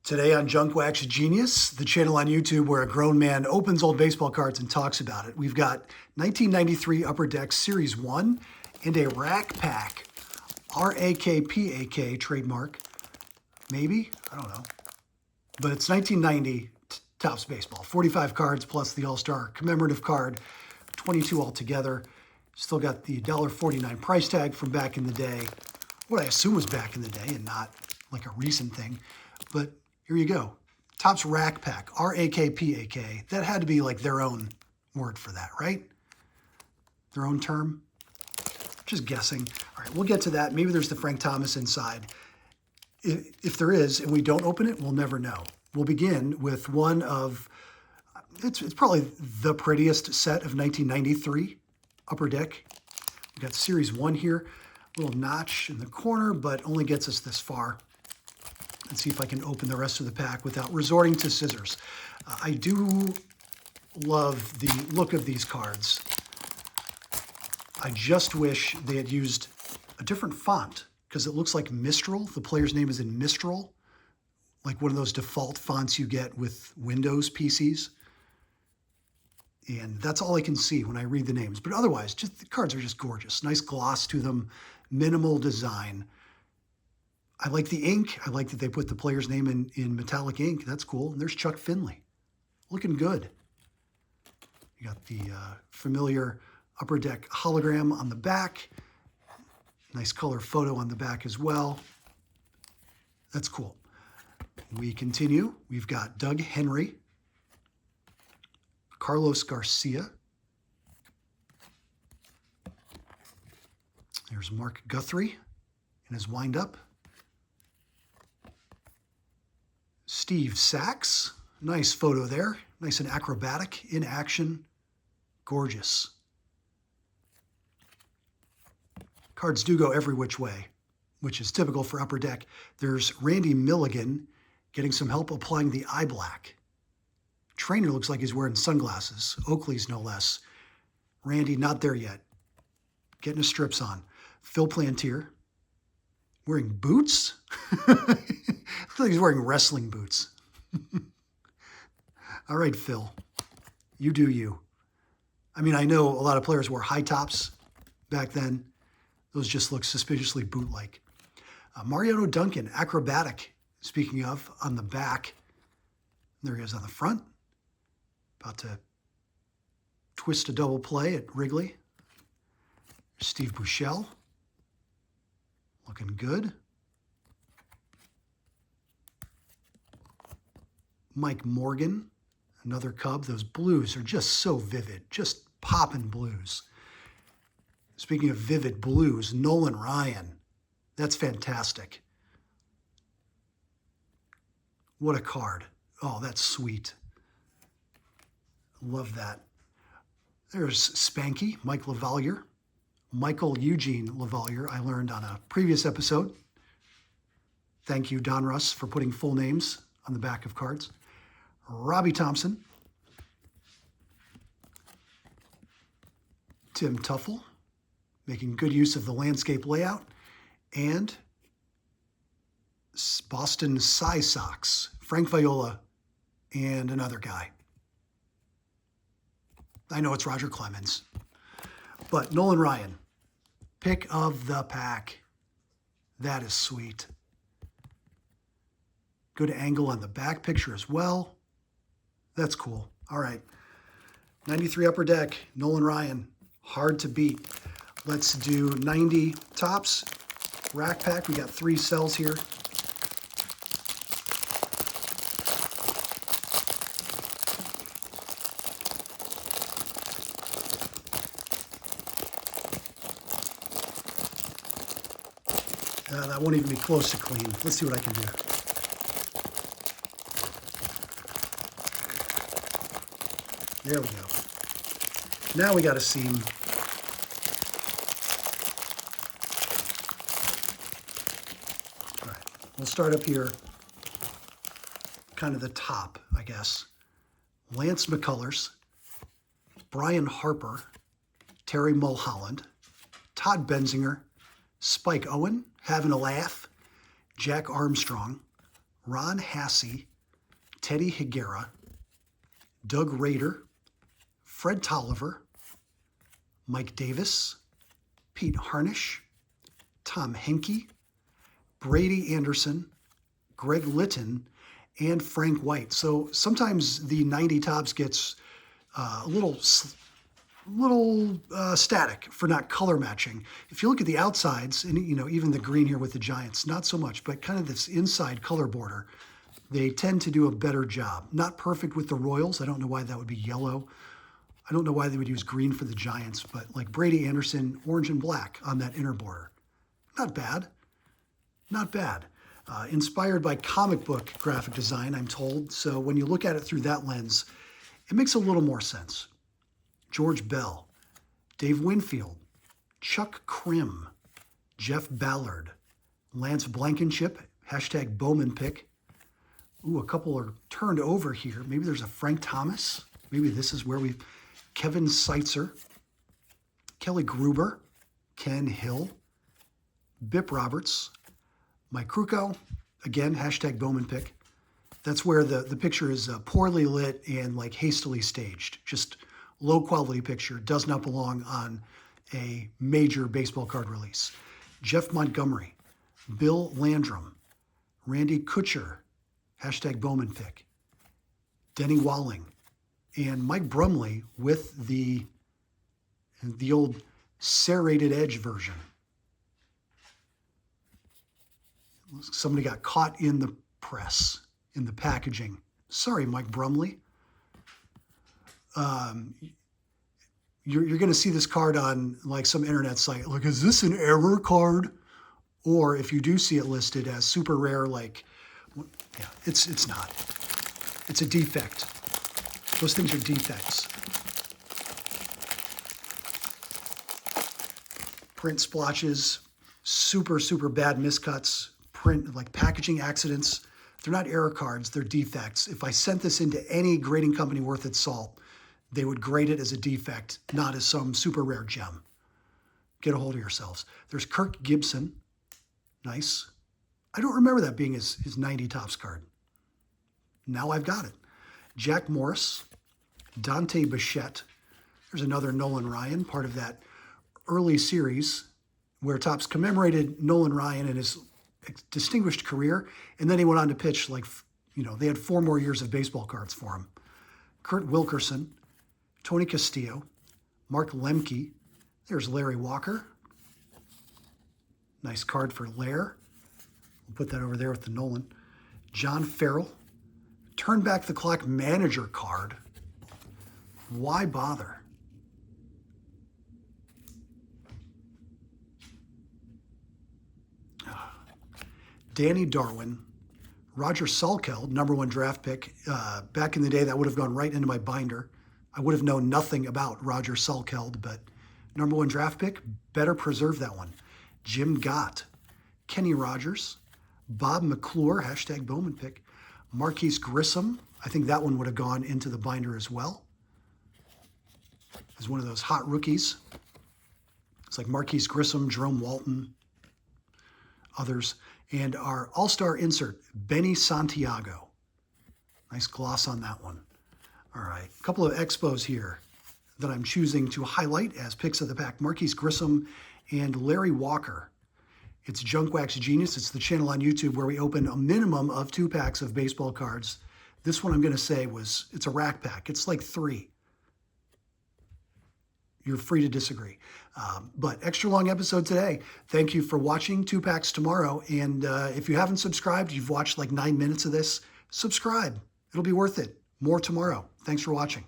Today on Junk Wax Genius, the channel on YouTube where a grown man opens old baseball cards and talks about it. We've got 1993 Upper Deck Series 1 and a Rack Pack, RAKPAK trademark. Maybe? I don't know. But it's 1990 Topps Baseball. 45 cards plus the All-Star commemorative card, 22 altogether. Still got the $1.49 price tag from back in the day. What I assume was back in the day and not like a recent thing. But here you go. Topps Rack Pack, RAKPAK. That had to be like their own word for that, right? Their own term? Just guessing. All right, we'll get to that. Maybe there's the Frank Thomas inside. If there is, and we don't open it, we'll never know. We'll begin with one of, it's probably the prettiest set of 1993 Upper Deck. We've got Series 1 here. Little notch in the corner, but only gets us this far. Let's see if I can open the rest of the pack without resorting to scissors. I do love the look of these cards. I just wish they had used a different font because it looks like Mistral. The player's name is in Mistral, like one of those default fonts you get with Windows PCs. And that's all I can see when I read the names. But otherwise, just the cards are just gorgeous. Nice gloss to them, minimal design. I like the ink. I like that they put the player's name in metallic ink. That's cool. And there's Chuck Finley. Looking good. You got the familiar Upper Deck hologram on the back. Nice color photo on the back as well. That's cool. We continue. We've got Doug Henry, Carlos Garcia. There's Mark Guthrie in his windup. Steve Sachs, nice photo there. Nice and acrobatic in action. Gorgeous. Cards do go every which way, which is typical for Upper Deck. There's Randy Milligan getting some help applying the eye black. Trainer looks like he's wearing sunglasses. Oakley's no less. Randy, not there yet. Getting his strips on. Phil Plantier, wearing boots? Looks like he's wearing wrestling boots. All right, Phil, you do you. I mean, I know a lot of players wore high tops back then. Those just look suspiciously boot-like. Mariano Duncan, acrobatic, speaking of, on the back. There he is on the front. About to twist a double play at Wrigley. Steve Buechele, looking good. Mike Morgan, another Cub. Those blues are just so vivid, just popping blues. Speaking of vivid blues, Nolan Ryan, that's fantastic. What a card. Oh, that's sweet. Love that. There's Spanky, Mike Lavalier. Michael Eugene Lavalier, I learned on a previous episode. Thank you, Don Russ, for putting full names on the back of cards. Robbie Thompson. Tim Tuffle, making good use of the landscape layout. And Boston Cy Sox, Frank Viola, and another guy. I know it's Roger Clemens. But Nolan Ryan, pick of the pack. That is sweet. Good angle on the back picture as well. That's cool. All right. 93 Upper Deck, Nolan Ryan. Hard to beat. Let's do 90 Topps Rack Pack. We got 3 cells here. That won't even be close to clean. Let's see what I can do. There we go. Now we got a seam. All right, we'll start up here, kind of the top, I guess. Lance McCullers, Brian Harper, Terry Mulholland, Todd Benzinger, Spike Owen, having a laugh, Jack Armstrong, Ron Hassey, Teddy Higuera, Doug Rader, Fred Tolliver, Mike Davis, Pete Harnish, Tom Henke, Brady Anderson, Greg Litton, and Frank White. So sometimes the 90 Topps gets a little static for not color matching. If you look at the outsides, and even the green here with the Giants, not so much, but kind of this inside color border, they tend to do a better job. Not perfect with the Royals. I don't know why that would be yellow. I don't know why they would use green for the Giants, but like Brady Anderson, orange and black on that inner border. Not bad. Not bad. Inspired by comic book graphic design, I'm told. So when you look at it through that lens, it makes a little more sense. George Bell, Dave Winfield, Chuck Krim, Jeff Ballard, Lance Blankenship, hashtag Bowman pick. Ooh, a couple are turned over here. Maybe there's a Frank Thomas. Maybe this is where Kevin Seitzer, Kelly Gruber, Ken Hill, Bip Roberts, Mike Krukow, again, hashtag Bowman pick. That's where the picture is poorly lit and like hastily staged. Just low quality picture, does not belong on a major baseball card release. Jeff Montgomery, Bill Landrum, Randy Kutcher, hashtag Bowman pick, Denny Walling, and Mike Brumley with the old serrated edge version. Somebody got caught in the press, in the packaging. Sorry, Mike Brumley. You're going to see this card on like some internet site. Like, is this an error card? Or if you do see it listed as super rare, like, yeah, it's not. It's a defect. Those things are defects. Print splotches, super, super bad miscuts, print, like packaging accidents. They're not error cards, they're defects. If I sent this into any grading company worth its salt, they would grade it as a defect, not as some super rare gem. Get a hold of yourselves. There's Kirk Gibson. Nice. I don't remember that being his 90 Topps card. Now I've got it. Jack Morris, Dante Bichette. There's another Nolan Ryan, part of that early series where Topps commemorated Nolan Ryan and his distinguished career, and then he went on to pitch like, they had 4 more years of baseball cards for him. Kurt Wilkerson, Tony Castillo, Mark Lemke. There's Larry Walker. Nice card for Lair. We'll put that over there with the Nolan. John Farrell. Turn back the clock manager card. Why bother? Danny Darwin, Roger Salkeld, #1 draft pick. Back in the day, that would have gone right into my binder. I would have known nothing about Roger Salkeld, but #1 draft pick, better preserve that one. Jim Gott, Kenny Rogers, Bob McClure, hashtag Bowman pick. Marquise Grissom, I think that one would have gone into the binder as well. As one of those hot rookies. It's like Marquise Grissom, Jerome Walton, others. And our all-star insert, Benny Santiago. Nice gloss on that one. All right, a couple of expos here that I'm choosing to highlight as picks of the pack. Marquise Grissom and Larry Walker. It's Junk Wax Genius. It's the channel on YouTube where we open a minimum of 2 packs of baseball cards. This one I'm going to say it's a rack pack. It's like 3. You're free to disagree. But extra long episode today. Thank you for watching. 2 packs tomorrow. And if you haven't subscribed, you've watched like 9 minutes of this, subscribe. It'll be worth it. More tomorrow. Thanks for watching.